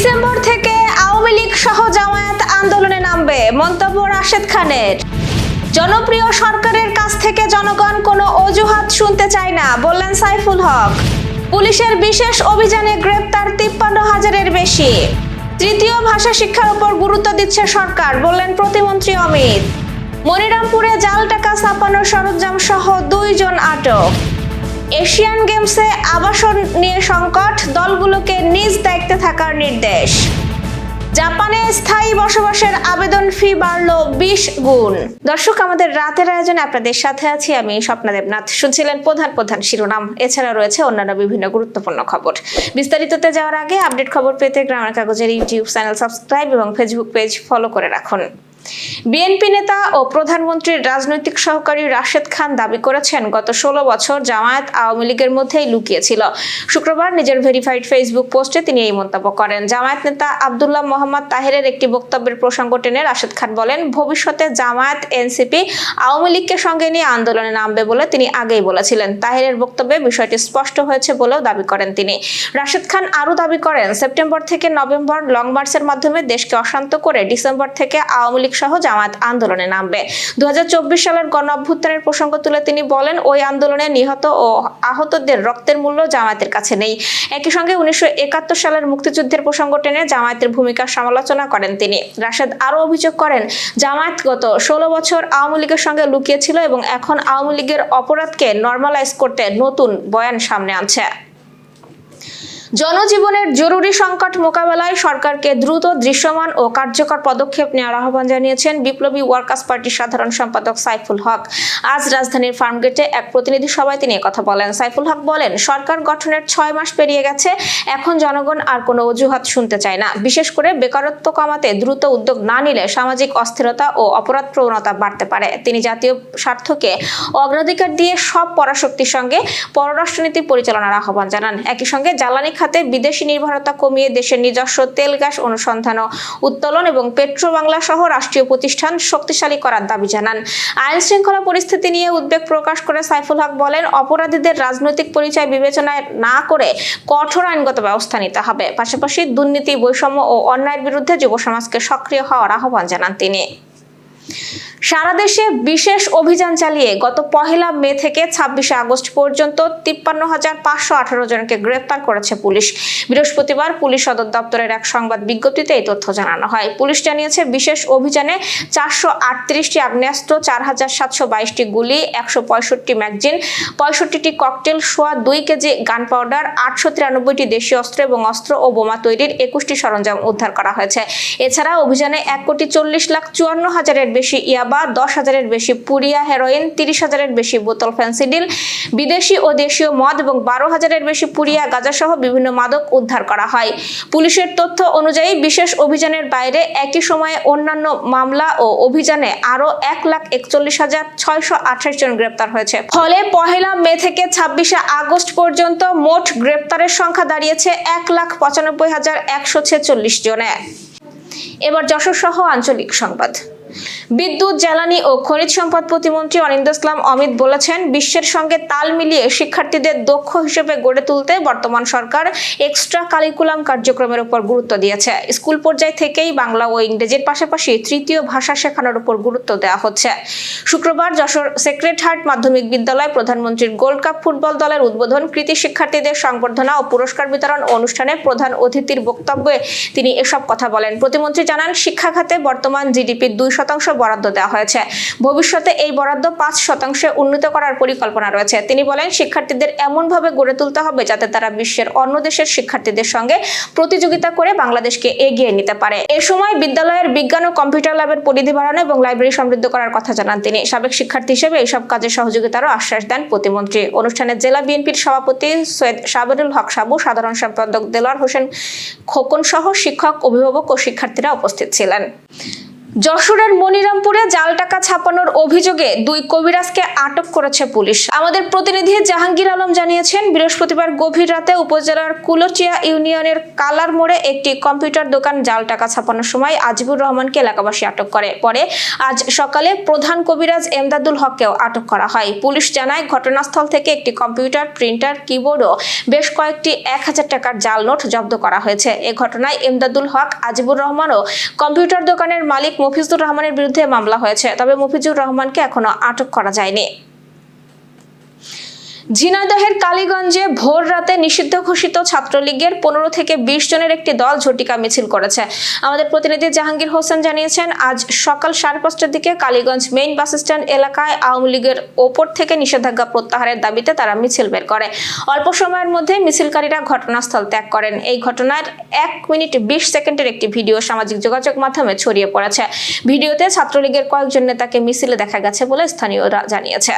December থেকে আওয়ামী লীগ সহ জামায়াত আন্দোলনে নামবে, মন্তব্য রাশেদ খানের। জনপ্রিয় সরকারের কাছ থেকে জনগণ কোনো অজুহাত শুনতে চায় না, বললেন সাইফুল হক। পুলিশের বিশেষ অভিযানে গ্রেপ্তার 53,000-এর বেশি। তৃতীয় ভাষা শিক্ষার উপর গুরুত্ব দিচ্ছে সরকার, বললেন প্রতিমন্ত্রী অমিত। মনিরামপুরে জাল টাকা ছাপানোর সরঞ্জাম সহ 2 জন আটক। এশিয়ান গেমসে আবাসন নিয়ে সংকট, দলগুলোকে নিজ দায়িত্বে থাকার নির্দেশ। জাপানে স্থায়ী বসবাসের আবেদন ফি বাড়ল 20 গুণ। দর্শক, আমাদের রাতের আয়োজনে আপনাদের সাথে আছি আমি স্বপ্না দেবনাথ। শুনছিলেন প্রধান শিরোনাম, এছাড়া রয়েছে অন্যান্য বিভিন্ন গুরুত্বপূর্ণ খবর। বিস্তারিততে যাওয়ার আগে আপডেট খবর পেতে গ্রামের কাগজের ইউটিউব চ্যানেল সাবস্ক্রাইব এবং ফেসবুক পেজ ফলো করে রাখুন। বিএনপি নেতা ও প্রধানমন্ত্রীর রাজনৈতিক সহকারী রাশেদ খান দাবি করেছেন, গত 16 বছর জামায়াত আওয়ামী লীগের মধ্যেই লুকিয়ে ছিল। শুক্রবার নিজের ভেরিফাইড ফেসবুক পোস্টে তিনি এই মন্তব্য করেন। জামায়াত নেতা আব্দুল্লাহ মোহাম্মদ তাহেরের একটি বক্তব্যের প্রসঙ্গ টেনে রাশেদ খান বলেন, ভবিষ্যতে জামায়াত এনসিপি আওয়ামী লীগকে সঙ্গে নিয়ে আন্দোলনে নামবে বলে তিনি আগেই বলেছিলেন। তাহেরের বক্তব্যে বিষয়টি স্পষ্ট হয়েছে বলেও দাবি করেন তিনি। রাশেদ খান আরও দাবি করেন, সেপ্টেম্বর থেকে নভেম্বর লং মার্চের মাধ্যমে দেশকে অশান্ত করে ডিসেম্বর থেকে আওয়ামী লীগ সহ জামায়াত আন্দোলনে নামবে। 2024 সালের গণঅভ্যুত্থানের প্রসঙ্গ তুলে তিনি বলেন, ওই আন্দোলনে নিহত ও আহতদের রক্তের মূল্য জামায়াতের কাছে নেই। একই সঙ্গে 1971 সালের মুক্তিযুদ্ধের প্রসঙ্গ টেনে জামায়াতের ভূমিকার সমালোচনা করেন তিনি। রাশেদ আরও অভিযোগ করেন, জামায়াত গত 16 বছর আওয়ামী লীগের সঙ্গে লুকিয়ে ছিল এবং এখন আওয়ামী লীগের অপরাধকে নর্মালাইজ করতে নতুন বয়ান সামনে আনছে। জনজীবনের জরুরি সংকট মোকাবেলায় সরকারকে দ্রুত, দৃশ্যমান ও কার্যকর পদক্ষেপ নেওয়ার আহ্বান জানিয়েছেন বিপ্লবী ওয়ার্কার্স পার্টির সাধারণ সম্পাদক সাইফুল হক। আজ রাজধানীর ফার্মগেটে এক প্রতিনিধি সভায় তিনি কথা বলেন। সাইফুল হক বলেন, সরকার গঠনের 6 মাস পেরিয়ে গেছে, এখন জনগণ আর কোনো অজুহাত শুনতে চায় না। বিশেষ করে বেকারত্ব কমাতে দ্রুত উদ্যোগ না নিলে সামাজিক অস্থিরতা ও অপরাধ প্রবণতা বাড়তে পারে। তিনি জাতীয় স্বার্থকে অগ্রাধিকার দিয়ে সব পরাশক্তির সঙ্গে পররাষ্ট্রনীতি পরিচালনার আহ্বান জানান। একই সঙ্গে জ্বালানি খাতে বিদেশি নির্ভরতা কমিয়ে দেশের নিজস্ব তেল গ্যাস অনুসন্ধান ও উত্তোলন এবং পেট্রো বাংলা সহ রাষ্ট্রীয় প্রতিষ্ঠান শক্তিশালী করার দাবি জানান। আইন শৃঙ্খলা পরিস্থিতি নিয়ে উদ্বেগ প্রকাশ করে সাইফুল হক বলেন, অপরাধীদের রাজনৈতিক পরিচয় বিবেচনায় না করে কঠোর আইনগত ব্যবস্থা নিতে হবে। পাশাপাশি দুর্নীতি, বৈষম্য ও অন্যায়ের বিরুদ্ধে যুব সমাজকে সক্রিয় হওয়ার আহ্বান জানান তিনি। সারা দেশে বিশেষ অভিযান চালিয়ে গত 1 মে থেকে 26 আগস্ট পর্যন্ত 53,518 জনকে গ্রেফতার করেছে পুলিশ। বৃহস্পতিবার পুলিশ সদর দপ্তরের এক সংবাদ বিজ্ঞপ্তিতে এই তথ্য জানানো হয়। পুলিশ জানিয়েছে, বিশেষ অভিযানে 438টি আগ্নেয়াস্ত্র, 4,722টি গুলি, 165টি ম্যাগাজিন, 65টি ককটেল, সোয়া 2 কেজি গান পাউডার, 893টি দেশীয় অস্ত্র এবং অস্ত্র ও বোমা তৈরির 21টি সরঞ্জাম উদ্ধার করা হয়েছে। এছাড়া অভিযানে 1,40,54,000-এর বেশি ইয়াবা, 10,000-এর বেশি পুরিয়া হেরোইন, 30,000-এর বেশি বোতল ফেন্সিডিল, বিদেশি ও দেশীয় মদ এবং 12,000-এর বেশি পুরিয়া গাঁজা সহ বিভিন্ন মাদক উদ্ধার করা হয়। পুলিশের তথ্য অনুযায়ী বিশেষ অভিযানের বাইরে একই সময়ে অন্যান্য মামলা ও অভিযানে আরো 1,41,628 জন গ্রেপ্তার হয়েছে। ফলে 1 মে থেকে 26 আগস্ট পর্যন্ত মোট গ্রেপ্তারের সংখ্যা দাঁড়িয়েছে 1,95,146 জনে। এবার যশোর সহ আঞ্চলিক সংবাদ। বিদ্যুৎ, জ্বালানি ও খনিজ সম্পদ প্রতিমন্ত্রী অনিন্দ্য ইসলাম অমিত বলেছেন, বিশ্বের সঙ্গে তাল মিলিয়ে শিক্ষার্থীদের দক্ষ হিসেবে গড়ে তুলতে বর্তমান সরকার এক্সট্রা কারিকুলাম কার্যক্রমের উপর গুরুত্ব দিয়েছে। স্কুল পর্যায় থেকেই বাংলা ও ইংরেজির পাশাপাশি তৃতীয় ভাষা শেখানোর উপর গুরুত্ব দেওয়া হচ্ছে। শুক্রবার যশোর সেক্রেট হার্ট মাধ্যমিক বিদ্যালয় প্রধানমন্ত্রীর গোল্ড কাপ ফুটবল দলের উদ্বোধন, কৃতি শিক্ষার্থীদের সংবর্ধনা ও পুরস্কার বিতরণ অনুষ্ঠানে প্রধান অতিথির বক্তব্যে তিনি এসব কথা বলেন। প্রতিমন্ত্রী জানান, শিক্ষা খাতে বর্তমান জিডিপির 2% বরাদ্দ দেওয়া হয়েছে। ভবিষ্যতে এই বরাদ্দ 5% উন্নীত করার পরিকল্পনা রয়েছে। তিনি বলেন, শিক্ষার্থীদের এমনভাবে গড়ে তুলতে হবে যাতে তারা বিশ্বের অন্য দেশের শিক্ষার্থীদের সঙ্গে প্রতিযোগিতা করে বাংলাদেশকে এগিয়ে নিতে পারে। এ সময় বিদ্যালয়ের বিজ্ঞান ও কম্পিউটার ল্যাবের পরিধি বাড়ানো এবং লাইব্রেরি সমৃদ্ধ করার কথা জানান তিনি। সাবেক শিক্ষার্থী হিসেবে এইসব কাজে সহযোগিতারও আশ্বাস দেন প্রতিমন্ত্রী। অনুষ্ঠানে জেলা বিএনপির সভাপতি সৈয়দ সাবেরুল হক সাবু, সাধারণ সম্পাদক দেলোয়ার হোসেন খোকন সহ শিক্ষক, অভিভাবক ও শিক্ষার্থীরা উপস্থিত ছিলেন। যশোরের মনিরামপুরে জাল টাকা ছাপানোর অভিযোগে 2 কবিরাজকে আটক করেছে পুলিশ। আমাদের প্রতিনিধি জাহাঙ্গীর আলম জানিয়েছেন, বৃহস্পতিবার গভীর রাতে উপজেলার কুলচিয়া ইউনিয়নের কালার মোড়ে একটি কম্পিউটার দোকান জাল টাকা ছাপানোর সময় আজিবুর রহমানকে এলাকাবাসী আটক করে। পরে আজ সকালে প্রধান কবিরাজ এমদাদুল হককেও আটক করা হয়। পুলিশ জানায়, ঘটনাস্থল থেকে একটি কম্পিউটার, প্রিন্টার, কিবোর্ড ও বেশ কয়েকটি 1000 টাকার জাল নোট জব্দ করা হয়েছে। এ ঘটনায় এমদাদুল হক, আজিবুর রহমান ও কম্পিউটার দোকানের মালিক মফিজুর রহমানের বিরুদ্ধে মামলা হয়েছে। তবে মফিজুর রহমানকে এখনো আটক করা যায়নি। ঝিনাইদহের কালীগঞ্জে ভোর রাতে নিষিদ্ধ ঘোষিত ছাত্রলীগের 15 থেকে 20 জনের একটি দল ঝটিকা মিছিল করেছে। আমাদের প্রতিনিধি জাহাঙ্গীর হোসেন জানিয়েছেন, আজ সকাল 5:30টার দিকে কালীগঞ্জ মেইন বাস স্ট্যান্ড এলাকায় আওয়ামী লীগের ওপর থেকে নিষেধাজ্ঞা প্রত্যাহারের দাবিতে তারা মিছিল বের করে। অল্প সময়ের মধ্যে মিছিলকারীরা ঘটনাস্থল ত্যাগ করেন। এই ঘটনার 1 মিনিট 20 সেকেন্ডের একটি ভিডিও সামাজিক যোগাযোগ মাধ্যমে ছড়িয়ে পড়েছে। ভিডিওতে ছাত্রলীগের কয়েকজন নেতাকে মিছিলে দেখা গেছে বলে স্থানীয়রা জানিয়েছে।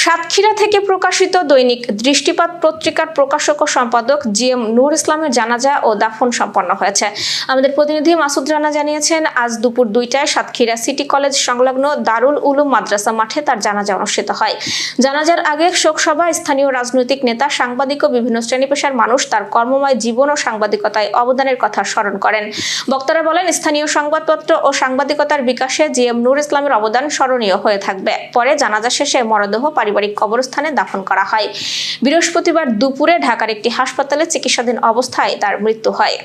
সাতক্ষীরা থেকে প্রকাশিত দৈনিক দৃষ্টিপাত পত্রিকার প্রকাশক ও সম্পাদক জিএম নূর ইসলামের জানাজা ও দাফন সম্পন্ন হয়েছে। আমাদের প্রতিনিধি মাসুদ রানা জানিয়েছেন, আজ দুপুর 2টায় সাতক্ষীরা সিটি কলেজ সংলগ্ন দারুল উলুম মাদ্রাসা মাঠে তার জানাজা অনুষ্ঠিত হয়। জানাজার আগে শোকসভায় স্থানীয় রাজনৈতিক নেতা, সাংবাদিক ও বিভিন্ন শ্রেণী পেশার মানুষ তার কর্মময় জীবন ও সাংবাদিকতায় অবদানের কথা স্মরণ করেন। বক্তারা বলেন, স্থানীয় সংবাদপত্র ও সাংবাদিকতার বিকাশে জিএম নূর ইসলামের অবদান স্মরণীয় হয়ে থাকবে। পরে জানাজা শেষে মরদেহ পারিবারিক কবরস্থানে দাফন করা হয়। বৃহস্পতিবার দুপুরে ঢাকার একটি হাসপাতালে চিকিৎসাধীন অবস্থায় তার মৃত্যু হয়।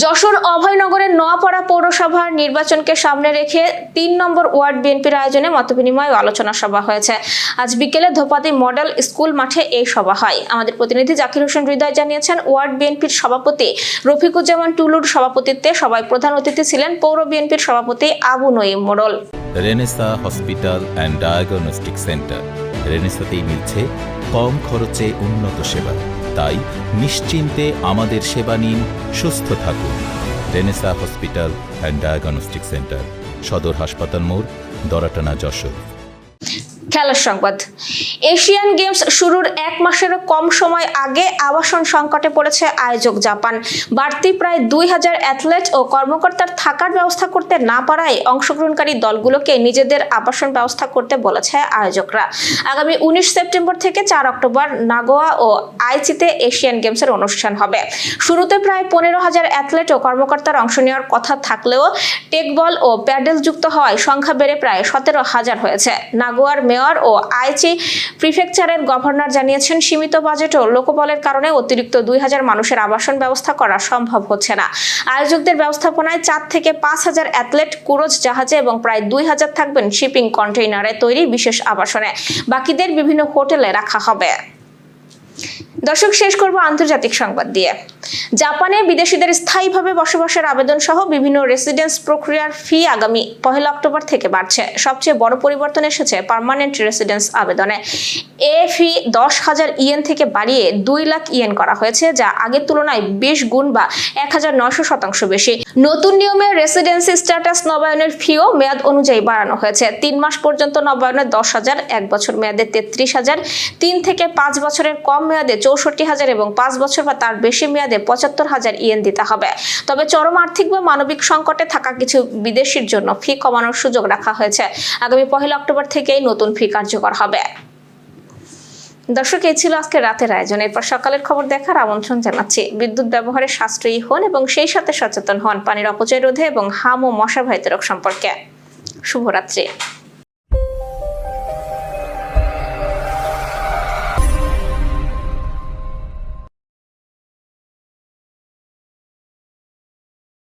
যশোর অভয়নগরের নোয়াপাড়া পৌরসভার নির্বাচনকে সামনে রেখে 3 নম্বর ওয়ার্ড বিএনপির আয়োজনে মতবিনিময় ও আলোচনা সভা হয়েছে। আজ বিকেলে ধোপাদি মডেল স্কুল মাঠে এই সভা হয়। আমাদের প্রতিনিধি জাকির হোসেন হৃদয় জানিয়েছেন, ওয়ার্ড বিএনপির সভাপতি রফিকুজ্জামান টুলুর সভাপতিত্বে সভায় প্রধান অতিথি ছিলেন পৌর বিএনপির সভাপতি Abu Naeem Morol. Renaissance hospital and diagnostic centre. রেনেসাতেই মিলছে কম খরচে উন্নত সেবা। তাই নিশ্চিন্তে আমাদের সেবা নিন, সুস্থ থাকুন। Renaissance hospital and diagnostic centre, সদর হাসপাতাল মোড়, দরাটানা, যশোর। খেলার সংবাদ। এশিয়ান গেমস শুরুর 1 মাসেরও কম সময় আগে আবাসন সংকটে পড়েছে আয়োজক জাপান। বাড়তি প্রায় 2000 অ্যাথলেট ও কর্মকর্তার থাকার ব্যবস্থা করতে না পারায় অংশগ্রহণকারী দলগুলোকে নিজেদের আবাসন ব্যবস্থা করতে বলেছে আয়োজকরা। আগামী 19 সেপ্টেম্বর থেকে 4 অক্টোবর নাগোয়া ও আইচিতে এশিয়ান গেমসের অনুষ্ঠান হবে। শুরুতে প্রায় 15,000 অ্যাথলেট ও কর্মকর্তার অংশ নেওয়ার কথা থাকলেও টেকবল ও প্যাডেল যুক্ত হওয়ায় সংখ্যা বেড়ে প্রায় 17,000 হয়েছে। নাগোয়ার মেয়র ও আইচি প্রিফেকচারের গভর্নর জানিয়েছেন, সীমিত বাজেট ও লোকবলের কারণে অতিরিক্ত 2000 মানুষের আবাসন ব্যবস্থা করা সম্ভব হচ্ছে না। আয়োজকদের ব্যবস্থাপনায় 4 থেকে 5,000 অ্যাথলেট ক্রুজ জাহাজে এবং প্রায় 2000 থাকবেন শিপিং কন্টেইনারে তৈরি বিশেষ আবাসনে। বাকিদের বিভিন্ন হোটেলে রাখা হবে। দর্শক, শেষ করব আন্তর্জাতিক সংবাদ দিয়ে। জাপানে বিদেশিদের স্থায়ীভাবে বসবাসের আবেদন সহ বিভিন্ন রেসিডেন্স প্রক্রিয়ার ফি আগামী 1 অক্টোবর থেকে বাড়ছে। সবচেয়ে বড় পরিবর্তন এসেছে পার্মানেন্ট রেসিডেন্স আবেদনে। এ ফি 10,000 ইয়েন থেকে বাড়িয়ে 2 লাখ ইয়েন করা হয়েছে, যা আগের তুলনায় 20 গুণ বা 1900% বেশি। নতুন নিয়মে রেসিডেন্সি স্ট্যাটাস নবায়নের ফিও মেয়াদ অনুযায়ী বাড়ানো হয়েছে। 3 মাস পর্যন্ত নবায়নে 10,000, 1 বছর মেয়াদে 33,000, 3 থেকে 5 বছরের কম মেয়াদে 64,000 এবং 5 বছর বা তার বেশি মেয়াদে 75,000 ইয়েন দিতে হবে। তবে চরম আর্থিক বা মানবিক সংকটে থাকা কিছু বিদেশির জন্য ফি কমানোর সুযোগ রাখা হয়েছে। আগামী 1 অক্টোবর থেকেই নতুন ফি কার্যকর হবে। দর্শক, এই ছিল আজকে রাতের আয়োজন। এরপর সকালের খবর দেখার আমন্ত্রণ জানাচ্ছি। বিদ্যুৎ ব্যবহারে সাশ্রয়ী হন এবং সেই সাথে সচেতন হন পানির অপচয় রোধে এবং হাম ও মশাবাহিত রোগ সম্পর্কে। শুভরাত্রি।